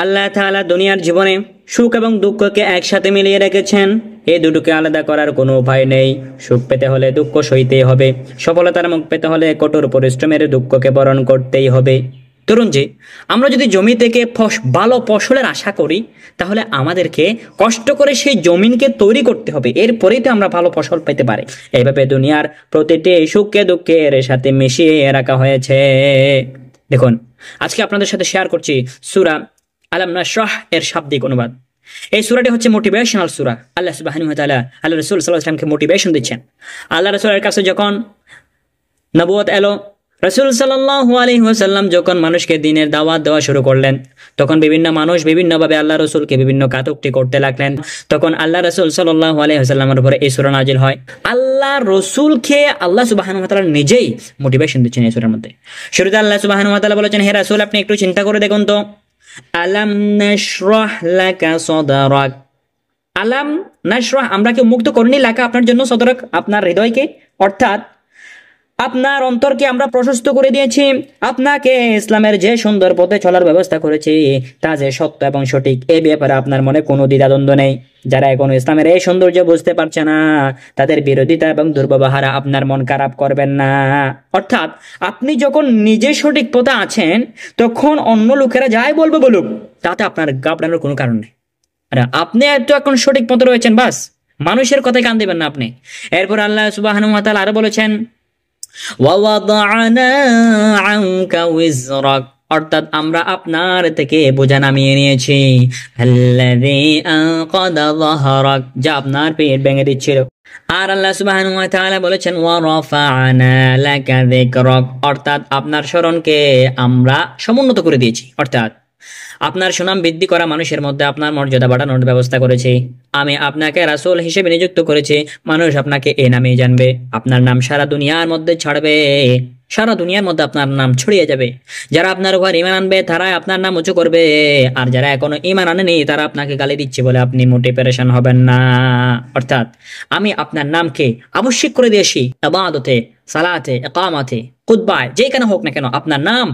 আল্লাহ তাআলা দুনিয়ার জীবনে সুখ এবং দুঃখকে একসাথে মিলিয়ে রেখেছেন। এই দুটোকে আলাদা করার কোনো উপায় নেই। সুখ পেতে হলে দুঃখ সইতেই হবে, সফলতার মুখ পেতে হলে কঠোর পরিশ্রমের দুঃখকে বরণ করতেই হবে। ধরুন যে আমরা যদি জমি থেকে ভালো ফসলের আশা করি, তাহলে আমাদেরকে কষ্ট করে সেই জমিনকে তৈরি করতে হবে, এরপরেই তো আমরা ভালো ফসল পেতে পারি। এইভাবে দুনিয়ার প্রতিটি সুখকে দুঃখের সাথে মিশিয়ে রাখা হয়েছে। দেখুন, আজকে আপনাদের সাথে শেয়ার করছি সূরা আলাম নাশরাহ এর শাব্দিক অনুবাদ। এই সূরাটি হচ্ছে মোটিভেশনাল সূরা। আল্লাহ সুবহানাহু ওয়া তাআলা আল্লাহ রাসূল সাল্লাল্লাহু আলাইহি ওয়াসাল্লামকে মোটিভেশন দিচ্ছেন। আল্লাহ রাসূলের কাছে যখন নবুয়ত এলো, রাসূল সাল্লাল্লাহু আলাইহি ওয়াসাল্লাম যখন মানুষকে দ্বীনের দাওয়াত দেওয়া শুরু করলেন, তখন বিভিন্ন মানুষ বিভিন্নভাবে আল্লাহ রাসূলকে বিভিন্ন কাটুক্তি করতে লাগলেন। তখন আল্লাহ রাসূল সাল্লাল্লাহু আলাইহি ওয়াসাল্লামের উপরে এই সূরা নাজিল হয়। আল্লাহ রাসূলকে আল্লাহ সুবহানাহু ওয়া তাআলা নিজেই মোটিভেশন দিচ্ছেন এই সূরার মধ্যে। শুরুতে আল্লাহ সুবহানাহু ওয়া তাআলা বলেছেন, হে রাসূল, আপনি একটু চিন্তা করে দেখুন তো, আলাম নাশরাহ লাকা সাদরাক। আলাম নাশরাহ, আমরা কি মুক্ত করিনি লাকা আপনার জন্য, সদরাক আপনার হৃদয়কে, অর্থাৎ আপনার অন্তরকে আমরা প্রশস্ত করে দিয়েছি। আপনাকে ইসলামের যে সুন্দর পথে চলার ব্যবস্থা করেছি তা যে সত্য এবং সঠিক, এই ব্যাপারে আপনার মনে কোনো দ্বিধাদ্বন্দ্ব নেই। যারা এখনো ইসলামের এই সৌন্দর্য বুঝতে পারছে না, তাদের বিরোধিতা এবং দুর্ব্যবহার আপনার মন খারাপ করবেন না। অর্থাৎ আপনি যখন নিজে সঠিক পথে আছেন, তখন অন্য লোকেরা যাই বলবে বলুক, তাতে আপনার ঘাবড়ানোর কোনো কারণ নেই। আর আপনি এত এখন সঠিক পথে রয়েছেন, বাস মানুষের কথায় কান দিবেন না আপনি। এরপর আল্লাহ সুবহানাহু ওয়া তাআলা আরো বলেছেন, ওয়াওয়াদানা আনকা উযরাক, অর্থাৎ আমরা আপনার থেকে বোঝা নামিয়ে নিয়েছি। আল্লাযী আনকাদা যাহরাক, যা আপনার পেট ভেঙে দিচ্ছিল। আর আল্লাহ সুবহানাহু ওয়া তাআলা বলেছেন, ওয়া রাফা'না লাকা যিকরাক, অর্থাৎ আপনার স্মরণকে আমরা সমুন্নত করে দিয়েছি। অর্থাৎ আপনার সুনাম বৃদ্ধি করা, মানুষের মধ্যে আপনার মর্যাদা বাড়ানোর ব্যবস্থা করেছি। আমি আপনাকে রাসূল হিসেবে নিযুক্ত করেছি, মানুষ আপনাকে এই নামেই জানবে। আপনার নাম সারা দুনিয়ার মধ্যে ছড়াবে, সারা দুনিয়ার মধ্যে আপনার নাম ছড়িয়ে যাবে। যারা আপনার উপর ঈমান আনবে তারা আপনার নাম উঁচু করবে, আর যারা এখনো ঈমান আনেনি তারা আপনাকে গালি দিচ্ছে বলে আপনি মোটে পেরেশান হবেন না। অর্থাৎ আমি আপনার নামকে আবশ্যক করে দিয়েছি। ইবাদতে, সালাতে, ইকামাতে, খুতবায়, যেখানে হোক না কেন আপনার নাম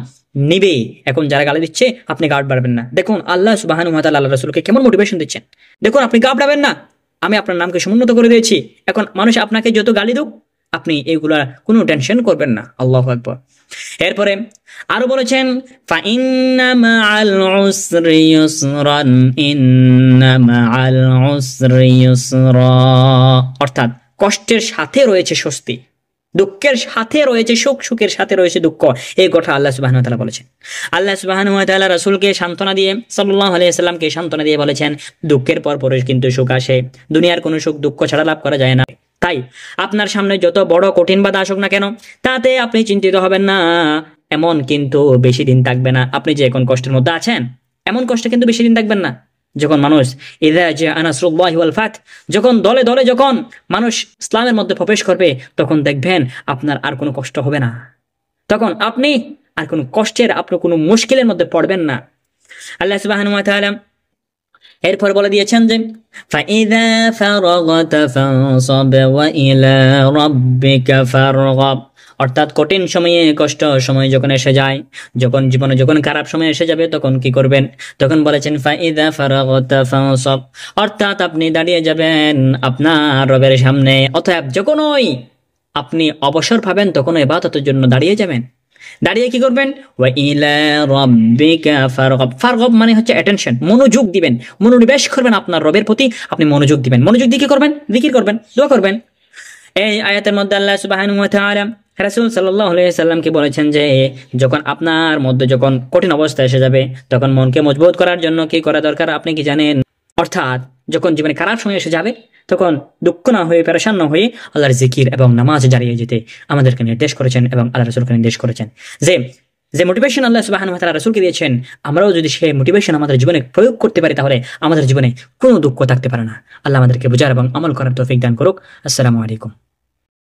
নিবে। এখন যারা গালি দিচ্ছে আপনি গার্ড বাড়বেন না। দেখুন আল্লাহ সুবহানাহু ওয়া তাআলা আল্লাহ রাসূলকে কেমন মোটিভেশন দিচ্ছেন। দেখুন, আপনি ঘাবড়াবেন না, আমি আপনার নামকে সমুন্নত করে দিয়েছি। এখন মানুষ আপনাকে যত গালি দিক, আপনি এগুলা কোনো টেনশন করবেন না। আল্লাহু আকবার। এরপরে আরো বলেছেন, ফাইন্না মাআল উসরি ইউসরান, ইন্না মাআল উসরি ইউসরা, অর্থাৎ কষ্টের সাথে রয়েছে স্বস্তি, দুঃখের সাথে রয়েছে সুখ, সুখের সাথে রয়েছে দুঃখ। এই কথা আল্লাহ সুবহানাহু ওয়া তাআলা বলেছেন। আল্লাহ সুবহানাহু ওয়া তাআলা রাসূলকে সান্ত্বনা দিয়ে, সাল্লাল্লাহু আলাইহি ওয়াসাল্লামকে সান্ত্বনা দিয়ে বলেছেন, দুঃখের পর পরে কিন্তু সুখ আসে। দুনিয়ার কোনো সুখ দুঃখ ছাড়া লাভ করা যায় না। তাই আপনার সামনে যত বড় কঠিন বাধা আসুক না কেন, তাতে আপনি চিন্তিত হবেন না। এমন কিন্তু বেশি দিন থাকবে না। আপনি যে এখন কষ্টের মধ্যে আছেন, এমন কষ্ট কিন্তু বেশি দিন থাকবেন না। যখন মানুষ ইযা জাআ নাসরুল্লাহি ওয়াল ফাত, যখন দলে দলে যখন মানুষ ইসলামের মধ্যে প্রবেশ করবে, তখন দেখবেন আপনার আর কোনো কষ্ট হবে না। তখন আপনি আর কোনো কষ্টের, আপনার কোনো মুশকিলের মধ্যে পড়বেন না। আল্লাহ সুবহানাহু ওয়া তাআলা এরপর বলে দিয়েছেন যে, ফাইযা ফারাগতা ফানসাব ওয়া ইলা রাব্বিকা ফারগাব, অর্থাৎ কঠিন সময়ে, কষ্ট সময় যখন এসে যায়, যখন জীবনে যখন খারাপ সময় এসে যাবে, তখন কি করবেন? তখন বলেছেন ফাইযা ফারাগতা ফানসাব, অর্থাৎ আপনি দাঁড়িয়ে যাবেন আপনার রবের সামনে। অতএব যখনই আপনি অবসর পাবেন, তখন ইবাদতের জন্য দাঁড়িয়ে যাবেন। দাঁড়িয়ে কি করবেন? ওয়া ইলা রাব্বিকা ফারগাব, ফারগাব মানে হচ্ছে অ্যাটেনশন, মনোযোগ দিবেন, মনোনিবেশ করবেন আপনার রবের প্রতি, আপনি মনোযোগ দিবেন। মনোযোগ দিয়ে কি করবেন? জিকির করবেন, দোয়া করবেন। এই আয়াতের মধ্যে আল্লাহ সুবহানাহু ওয়া তাআলা রাসূল সাল্লাল্লাহু আলাইহি ওয়াসাল্লামকে বলেছেন যে, যখন আপনার মধ্যে যখন কঠিন অবস্থা এসে যাবে, তখন মনকে মজবুত করার জন্য কি করা দরকার আপনি কি জানেন? অর্থাৎ যখন জীবনে খারাপ সময় এসে যাবে, তখন দুঃখ না হয়ে, পেরেশান না হয়ে আল্লাহর জিকির এবং নামাজ জারিয়ে যেতে আমাদেরকে নির্দেশ করেছেন এবং আল্লাহ রাসূলকে নির্দেশ করেছেন। যে মোটিভেশন আল্লাহ সুবহানাহু ওয়া তাআলা রাসূলকে দিয়েছেন, আমরাও যদি সেই মোটিভেশন আমাদের জীবনে প্রয়োগ করতে পারি, তাহলে আমাদের জীবনে কোনো দুঃখ থাকতে পারে না। আল্লাহ আমাদেরকে বুঝার এবং আমল করার তৌফিক দান করুক। আসসালামু আলাইকুম।